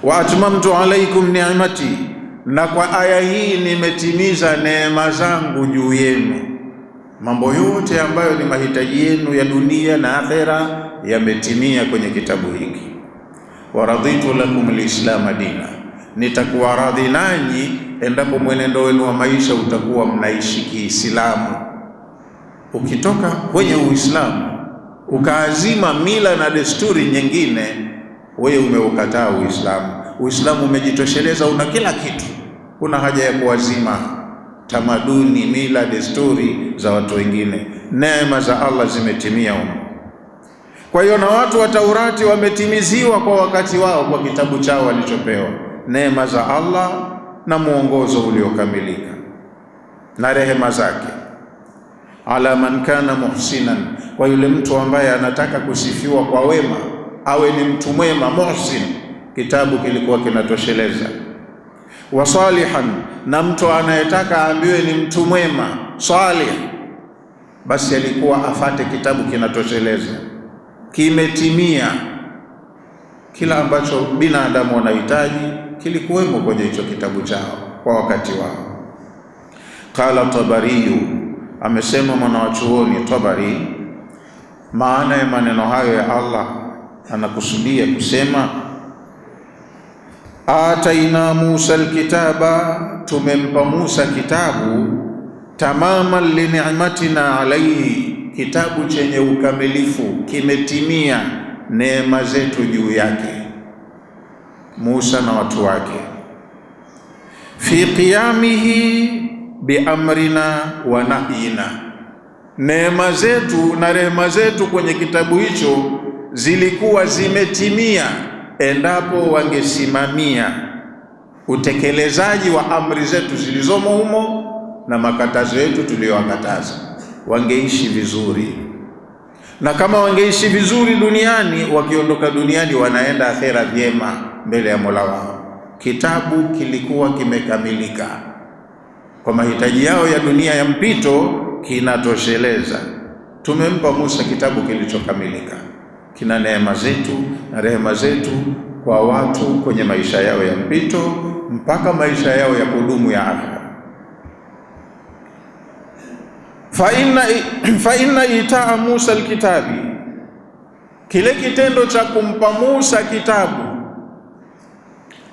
wa atmamtu alaykum ni'mati, na kwa aya hii nimetimiza neema zangu juu yenu. Mambo yote ambayo ni mahitaji yenu ya dunia na akhera yametimia kwenye kitabu hiki. Wa raditu lakum alislam dina, nitakuwa radhi nanyi endapo mwenendo wenu wa maisha utakuwa mnaishi Kiislamu. Ukitoka kwenye Uislamu ukaazima mila na desturi nyingine, wewe umeukataa Uislamu. Uislamu umejitosheleza, una kila kitu, kuna haja ya kuazima tamaduni, mila, desturi za watu wengine. Neema za Allah zimetimia huko. Kwa hiyo na watu wa Taurati wametimiziwa kwa wakati wao kwa kitabu chao walichopewa, neema za Allah na muongozo uliokamilika na rehema zake. Ala man kana muhsinan, kwa yule mtu ambaye anataka kusifiwa kwa wema, awe ni mtu mwema, muhsin, kitabu kilikuwa kinatosheleza. Wa salihan, na mtu anayetaka aambiwe ni mtu mwema salih, basi alikuwa afate kitabu kinatosheleza, kimetimia. Kila ambacho binadamu wanahitaji kilikuwemo kwenye hicho kitabu chao kwa wakati wao. Qala Tabari, amesema mwanachuoni Tabari, maana ya maneno hayo ya Allah, anakusudia kusema ataina Musa alkitaba, tumempa Musa kitabu, tamaman li ni'matina alayhi, kitabu chenye ukamilifu, kimetimia neema zetu juu yake Musa na watu wake. Fi qiyamihi biamrina wa nahyina, neema zetu na rehema zetu kwenye kitabu hicho zilikuwa zimetimia endapo wangesimamia utekelezaji wa amri zetu zilizomo humo na makatazo yetu tuliyowakataza, wangeishi vizuri. Na kama wangeishi vizuri duniani, wakiondoka duniani wanaenda akhera vyema mbele ya Mola wao. Kitabu kilikuwa kimekamilika kwa mahitaji yao ya dunia ya mpito, kinatosheleza. Tumempa Musa kitabu kilichokamilika, kina neema zetu na rehema zetu kwa watu kwenye maisha yao ya mpito mpaka maisha yao ya kudumu ya akhera. Fa inna itaa Musa alkitabi, kile kitendo cha kumpa Musa kitabu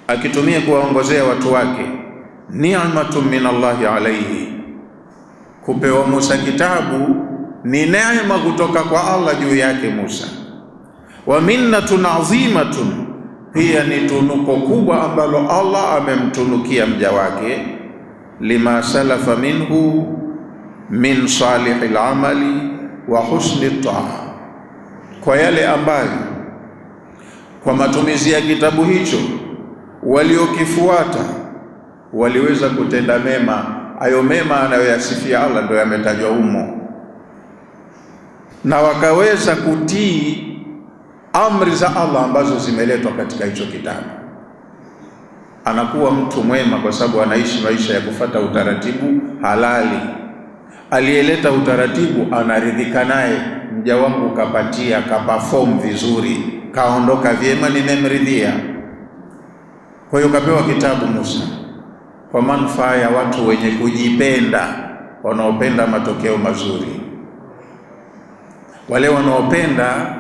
akitumia kuwaongozea watu wake, ni'matun min Allahi alayhi, kupewa Musa kitabu ni neema kutoka kwa Allah juu yake Musa. Wa minnatun azimatun, pia ni tunuko kubwa ambalo Allah amemtunukia mja wake, lima salafa minhu min salihil amali wa husni taa, kwa yale ambayo kwa matumizi ya kitabu hicho waliokifuata waliweza kutenda mema. Hayo mema anayoyasifia Allah ndio yametajwa humo, na wakaweza kutii amri za Allah ambazo zimeletwa katika hicho kitabu. Anakuwa mtu mwema kwa sababu anaishi maisha ya kufata utaratibu halali. Aliyeleta utaratibu anaridhika naye, mja wangu kapatia, kaperform vizuri, kaondoka vyema, nimemridhia. Kwa hiyo kapewa kitabu Musa kwa manufaa ya watu wenye kujipenda, wanaopenda matokeo mazuri, wale wanaopenda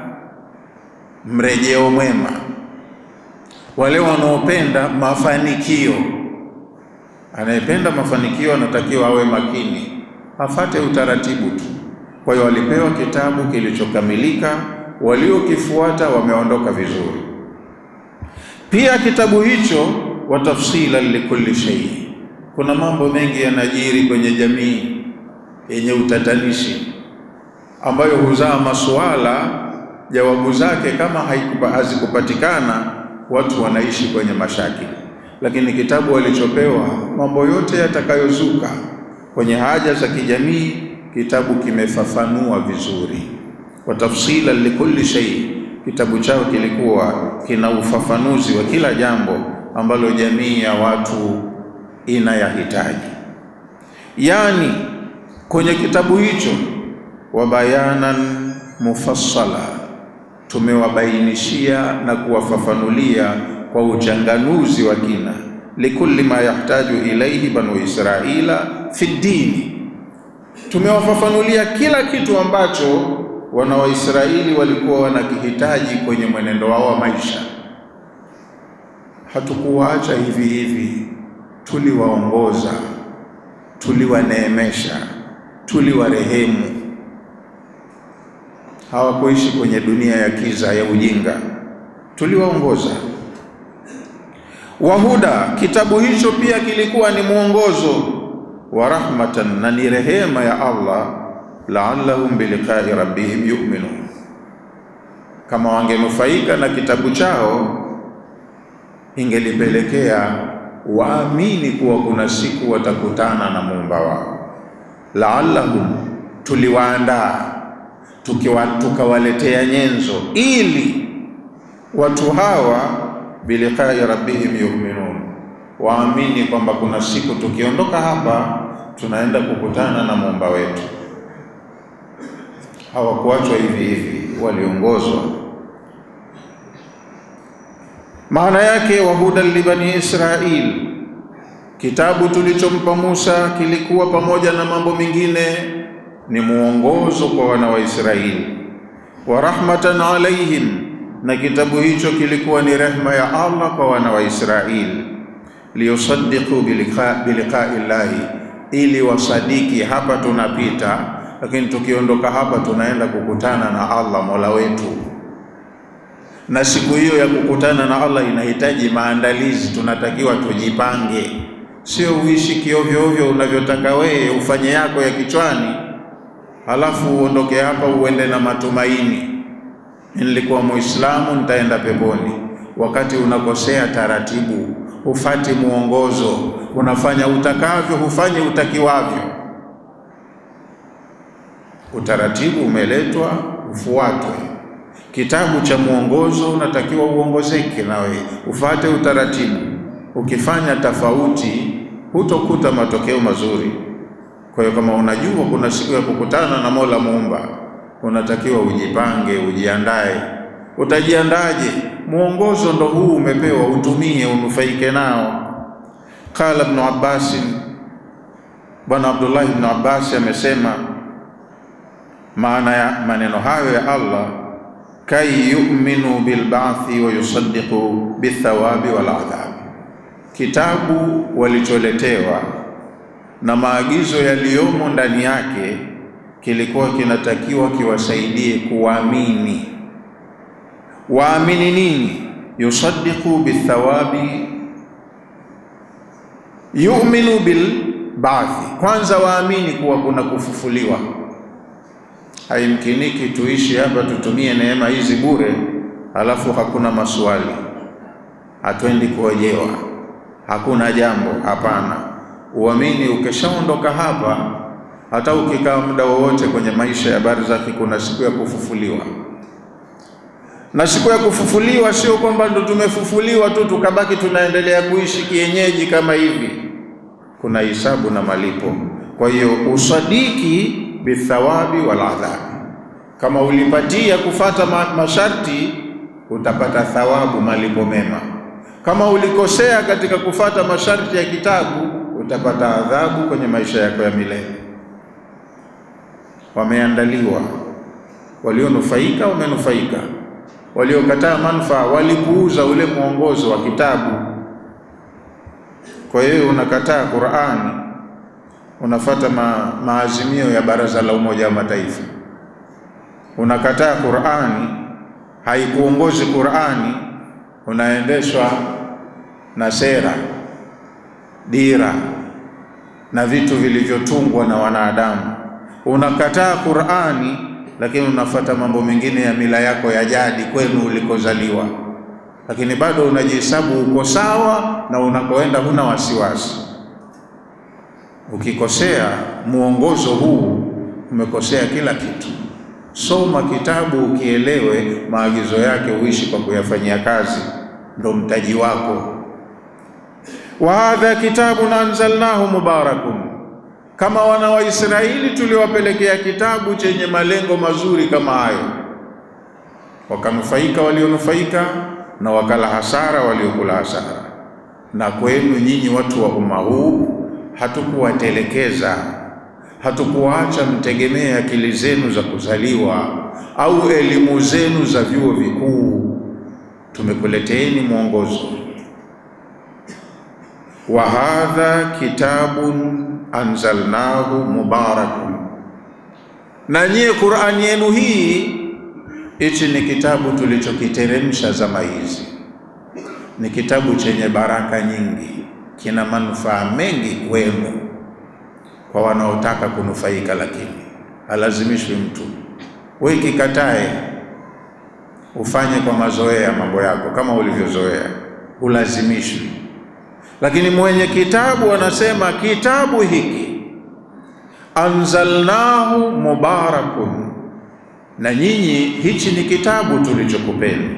mrejeo mwema, wale wanaopenda mafanikio. Anayependa mafanikio anatakiwa awe makini, afate utaratibu tu. Kwa hiyo walipewa kitabu kilichokamilika, waliokifuata wameondoka vizuri. Pia kitabu hicho wa tafsila likulli shay, kuna mambo mengi yanajiri kwenye jamii yenye utatanishi ambayo huzaa masuala, jawabu zake kama hazikupatikana watu wanaishi kwenye mashaki. Lakini kitabu walichopewa, mambo yote yatakayozuka kwenye haja za kijamii, kitabu kimefafanua vizuri. Wa tafsila likulli shay, kitabu chao kilikuwa kina ufafanuzi wa kila jambo ambalo jamii ya watu inayahitaji. Yani kwenye kitabu hicho, wa bayanan mufassala, tumewabainishia na kuwafafanulia kwa uchanganuzi wa kina, likulli ma yahtaju ilayhi banu Israila fi dini. Tumewafafanulia kila kitu ambacho wana wa Israeli walikuwa wanakihitaji kwenye mwenendo wao wa maisha. Hatukuwaacha hivi hivi, tuliwaongoza, tuliwaneemesha, tuliwarehemu. Hawakuishi kwenye dunia ya kiza ya ujinga, tuliwaongoza. Wahuda, kitabu hicho pia kilikuwa ni mwongozo wa rahmatan, na ni rehema ya Allah, la'allahum biliqa'i rabbihim yu'minun. Kama wangenufaika na kitabu chao, ingelipelekea waamini kuwa kuna siku watakutana na Muumba wao. La'allahum, tuliwaandaa, tukawaletea nyenzo ili watu hawa biliqa'i rabbihim yu'minun, waamini kwamba kuna siku tukiondoka hapa tunaenda kukutana na Muumba wetu. Hawakuachwa hivi hivi, waliongozwa. Maana yake wahudan li bani Israil, kitabu tulichompa Musa kilikuwa pamoja na mambo mengine ni muongozo kwa wana wa Israeli. Wa rahmatan alaihim, na kitabu hicho kilikuwa ni rehema ya Allah kwa wana wa Israeli. Liyusaddiqu biliqa'i llahi, ili wasadiki hapa tunapita, lakini tukiondoka hapa tunaenda kukutana na Allah Mola wetu. Na siku hiyo ya kukutana na Allah inahitaji maandalizi, tunatakiwa tujipange. Sio uishi kiovyo ovyo unavyotaka wewe, ufanye yako ya kichwani, halafu uondoke hapa uende na matumaini, nilikuwa Muislamu nitaenda peponi, wakati unakosea taratibu, ufati muongozo, unafanya utakavyo, hufanye utakiwavyo. Utaratibu umeletwa, ufuatwe. Kitabu cha muongozo unatakiwa uongozeke nawe, ufate utaratibu. Ukifanya tofauti hutokuta matokeo mazuri. Kwa hiyo kama unajua kuna siku ya kukutana na Mola Muumba, unatakiwa ujipange, ujiandae. Utajiandaje? Muongozo ndo huu umepewa, utumie, unufaike nao. Qala Ibn Abbas, Bwana Abdullah ibn Abbas amesema maana ya maneno hayo ya Allah, kai yu'minu bil ba'thi wa yusaddiqu bithawabi wal adhab. Kitabu walicholetewa na maagizo yaliyomo ndani yake kilikuwa kinatakiwa kiwasaidie kuamini. Waamini nini? Yusaddiqu bithawabi, yu'minu bil ba'thi. Kwanza waamini kuwa kuna kufufuliwa. Haimkiniki tuishi hapa tutumie neema hizi bure, halafu hakuna maswali, hatuendi kuojewa, hakuna jambo. Hapana, uamini ukishaondoka hapa, hata ukikaa muda wowote kwenye maisha ya barzakhi, kuna siku ya kufufuliwa. Na siku ya kufufuliwa sio kwamba ndo tumefufuliwa tu tukabaki tunaendelea kuishi kienyeji kama hivi. Kuna hisabu na malipo. Kwa hiyo usadiki bithawabi wal adhab. Kama ulipatia kufata masharti, utapata thawabu, malipo mema. Kama ulikosea katika kufata masharti ya kitabu, utapata adhabu kwenye maisha yako ya milele. Wameandaliwa, walionufaika wamenufaika, waliokataa manufaa walipuuza ule mwongozo wa kitabu. Kwa hiyo unakataa Qur'ani, unafata maazimio ya Baraza la Umoja wa Mataifa. Unakataa Qur'ani, haikuongozi Qur'ani, unaendeshwa na sera, dira na vitu vilivyotungwa na wanadamu. Unakataa Qur'ani, lakini unafata mambo mengine ya mila yako ya jadi kwenu ulikozaliwa, lakini bado unajihesabu uko sawa na unakoenda huna wasiwasi. Ukikosea muongozo huu, umekosea kila kitu. Soma kitabu ukielewe maagizo yake, uishi kwa kuyafanyia kazi, ndo mtaji wako. Wa hadha kitabun anzalnahu mubarakun, kama wana wa Israeli tuliwapelekea kitabu chenye malengo mazuri kama hayo. Wakanufaika walionufaika, na wakala hasara waliokula hasara. Na kwenu nyinyi watu wa umma huu, hatukuwatelekeza, hatukuacha mtegemee akili zenu za kuzaliwa au elimu zenu za vyuo vikuu. Tumekuleteeni mwongozo. Wa hadha kitabun anzalnahu mubarakun, na nyie Qur'ani yenu hii, hichi ni kitabu tulichokiteremsha zama hizi. Ni kitabu chenye baraka nyingi, kina manufaa mengi kwenu, kwa wanaotaka kunufaika, lakini halazimishwi mtu. Wewe kikatae, ufanye kwa mazoea mambo yako kama ulivyozoea, ulazimishwi. Lakini mwenye kitabu anasema kitabu hiki anzalnahu mubarakun, na nyinyi hichi ni kitabu tulichokupeni,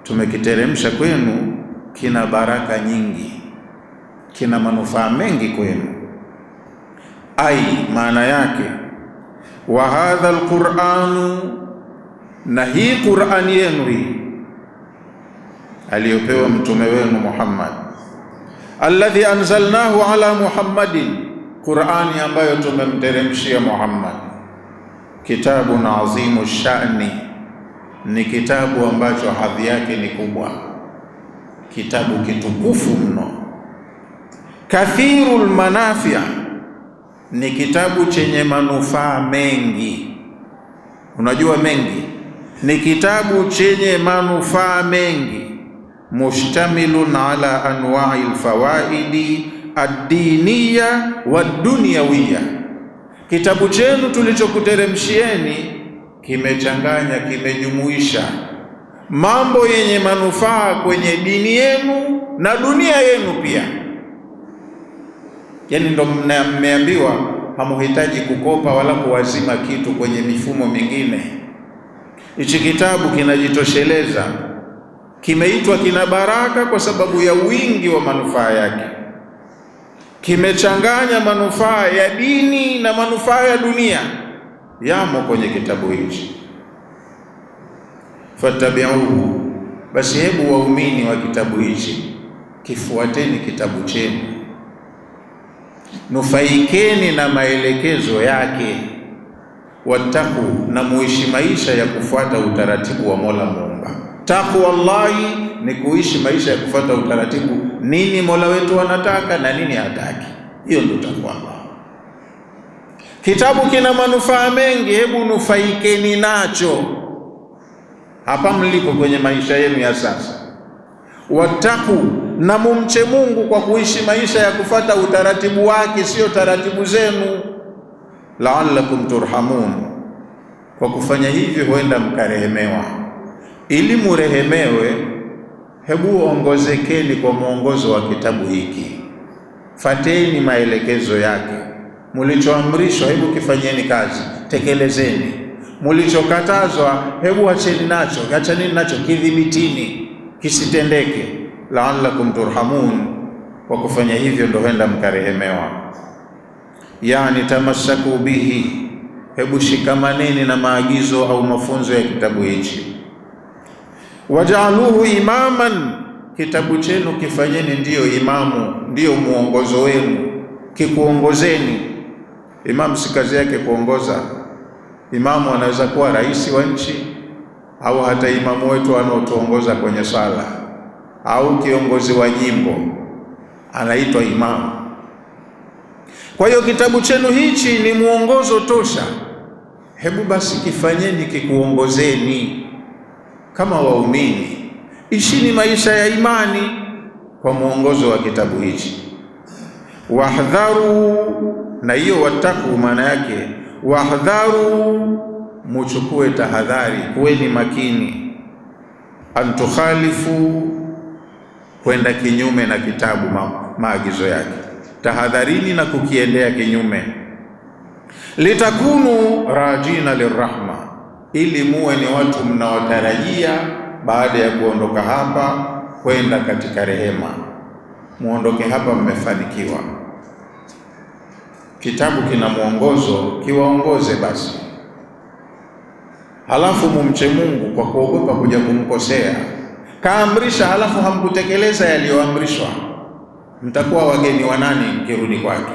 tumekiteremsha kwenu, kina baraka nyingi, kina manufaa mengi kwenu. Ai, maana yake wa hadha alquranu, na hii Qur'ani yenu hii aliyopewa mtume wenu Muhammad, alladhi anzalnahu ala Muhammadin, Qur'ani ambayo tumemteremshia Muhammad, kitabun azimu sha'ni, ni kitabu ambacho hadhi yake ni kubwa, kitabu kitukufu mno. Kathirul manafi', ni kitabu chenye manufaa mengi. Unajua mengi, ni kitabu chenye manufaa mengi. Mushtamilun ala anwa'i alfawaidi ad-diniya wad-dunyawiyya, kitabu chenu tulichokuteremshieni kimechanganya, kimejumuisha mambo yenye manufaa kwenye dini yenu na dunia yenu pia. Yani ndo mmeambiwa hamuhitaji kukopa wala kuwazima kitu kwenye mifumo mingine. Hichi kitabu kinajitosheleza, kimeitwa kina baraka kwa sababu ya wingi wa manufaa yake. Kimechanganya manufaa ya dini na manufaa ya dunia, yamo kwenye kitabu hichi. Fatabi'uhu, basi hebu waumini wa kitabu hichi kifuateni kitabu chenu, nufaikeni na maelekezo yake. Wattaqu, na muishi maisha ya kufuata utaratibu wa Mola Muumba. Taqwallahi ni kuishi maisha ya kufuata utaratibu, nini Mola wetu anataka na nini hataki. Hiyo ndio taqwallah. Kitabu kina manufaa mengi, hebu nufaikeni nacho hapa mlipo kwenye maisha yenu ya sasa. Wattaqu, na mumche Mungu kwa kuishi maisha ya kufuata utaratibu wake, sio taratibu zenu. La'allakum turhamun, kwa kufanya hivyo huenda mkarehemewa. Ili murehemewe, hebu ongozekeni kwa mwongozo wa kitabu hiki, fateni maelekezo yake. Mulichoamrishwa hebu kifanyeni kazi, tekelezeni. Mulichokatazwa hebu acheni nacho, kidhibitini kisitendeke. La'allakum turhamun, kwa kufanya hivyo ndo huenda mkarehemewa. Yani tamassaku bihi, hebu shikamaneni na maagizo au mafunzo ya kitabu hichi. Waj'aluhu imaman, kitabu chenu kifanyeni ndiyo imamu, ndiyo muongozo wenu, kikuongozeni. Imamu si kazi yake kuongoza. Imamu anaweza kuwa rais wa nchi, au hata imamu wetu anaotuongoza kwenye swala, au kiongozi wa jimbo anaitwa imamu. Kwa hiyo kitabu chenu hichi ni muongozo tosha, hebu basi kifanyeni kikuongozeni. Kama waumini, ishini maisha ya imani kwa muongozo wa kitabu hichi. Wahdharu, na hiyo wattaqu maana yake wahdharu, muchukue tahadhari, kuweni makini. Antukhalifu, kwenda kinyume na kitabu maagizo yake, tahadharini na kukiendea kinyume. Litakunu rajina lirrahma, ili muwe ni watu mnaotarajia baada ya kuondoka hapa kwenda katika rehema. Muondoke hapa mmefanikiwa. Kitabu kina mwongozo, kiwaongoze basi. Halafu mumche Mungu kwa kuogopa kuja kumkosea. Kaamrisha halafu hamkutekeleza yaliyoamrishwa, mtakuwa wageni wa nani mkirudi kwake?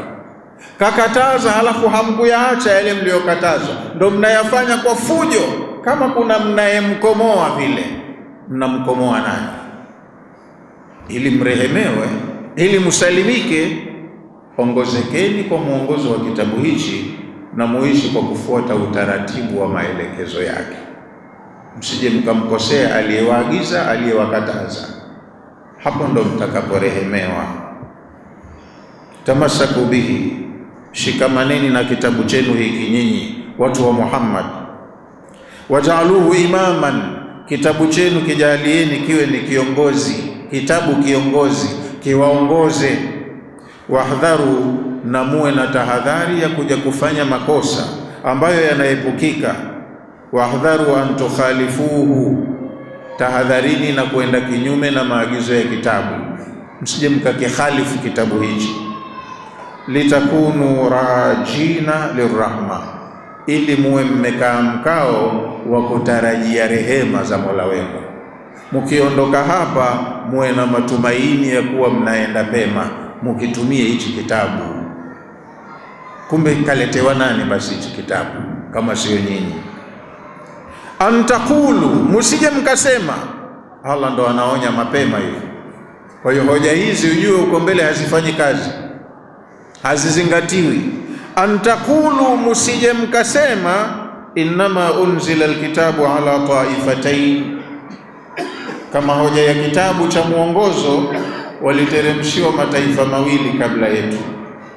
Kakataza halafu hamkuyaacha yale mliyokatazwa, ndo mnayafanya kwa fujo. Kama kuna mnayemkomoa vile, mnamkomoa nani? Ili mrehemewe, ili msalimike. Ongozekeni kwa mwongozo wa kitabu hichi na muishi kwa kufuata utaratibu wa maelekezo yake, msije mkamkosea aliyewaagiza, aliyewakataza. Hapo ndo mtakaporehemewa. Tamasaku bihi, shikamaneni na kitabu chenu hiki nyinyi watu wa Muhammad. Wajaaluhu imaman, kitabu chenu kijalieni kiwe ni kiongozi, kitabu kiongozi, kiwaongoze. Wahdharu, na muwe na tahadhari ya kuja kufanya makosa ambayo yanaepukika. Wahdharu an tukhalifuhu, tahadharini na kuenda kinyume na maagizo ya kitabu, msije mkakikhalifu kitabu hichi. Litakunu rajina lirrahma, ili muwe mmekaa mkao wa kutarajia rehema za Mola wenu. Mukiondoka hapa muwe na matumaini ya kuwa mnaenda pema, mukitumie hichi kitabu. Kumbe kaletewa nani basi hichi kitabu kama sio nyinyi? Antakulu, musije mkasema. Allah ndo anaonya mapema hiyo. Kwa hiyo hoja hizi ujue uko mbele hazifanyi kazi, hazizingatiwi. Antakulu, musije mkasema, innama unzila alkitabu ala taifatayn, kama hoja ya kitabu cha mwongozo waliteremshiwa mataifa mawili kabla yetu.